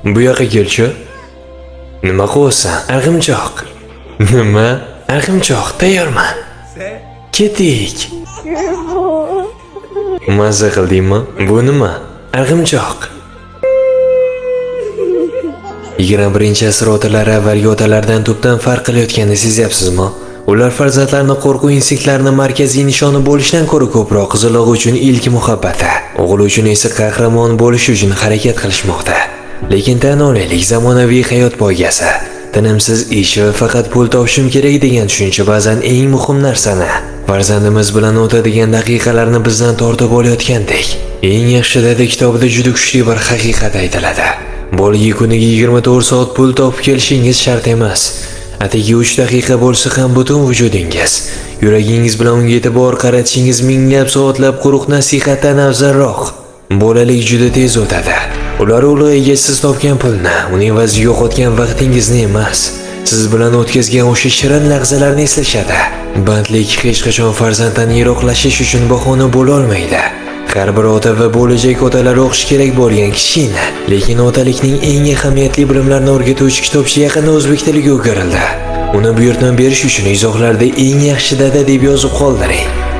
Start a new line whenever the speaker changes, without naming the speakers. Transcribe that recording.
Bu yoqqa kelchi. Nima qilyapsan? Arg'imchoq. Nima? Arg'imchoq, tayyorman. Ketik. Mazza qildingmi? Bu nima? Arg'imchoq. 21-asr otalari avvalgi otalardan tubdan farq qilayotganini sezyapsizmi? Ular farzandlarni qo'rquv instinktlarining markaziy nishoni bo'lishdan ko'ra ko'proq qizaloq uchun ilk muhabbati, o'g'il uchun esa qahramon bo'lish uchun harakat qilishmoqda. Lekin tan olaylik, zamonaviy hayot poygasi, tinimsiz ish va faqat pul topishim kerak degan tushuncha ba'zan eng muhim narsani, farzandimiz bilan o'tadigan daqiqalarni bizdan tortib olayotgandek. Eng yaxshi dada kitobida juda kuchli bir haqiqat aytiladi. Bolaga kuniga 24 soat pul topib kelishingiz shart emas. Atigi 3 daqiqa bo'lsa ham butun vujudingiz, yuragingiz bilan unga e'tibor qaratishingiz minglab soatlab quruq nasihatdan afzalroq. Bolalik juda tez o'tadi. Ular ulug' egasiz topgan pulni, uning vaziga yo'qotgan vaqtingizni emas, siz bilan o'tkazgan o'sha shirin lahzalarni eslashadi. Bandlik hech qachon farzanddan yiroqlashish uchun bahona bo'la olmaydi. Har bir ota va bo'lajak otalar o'qish kerak bo'lgan Kichkina, lekin otalikning eng ahamiyatli bilimlarini o'rgatuvchi kitobcha yaqinda o'zbek tiliga o'girildi. Uni buyurtma berish uchun izohlarda eng yaxshi dada deb yozib qoldiring.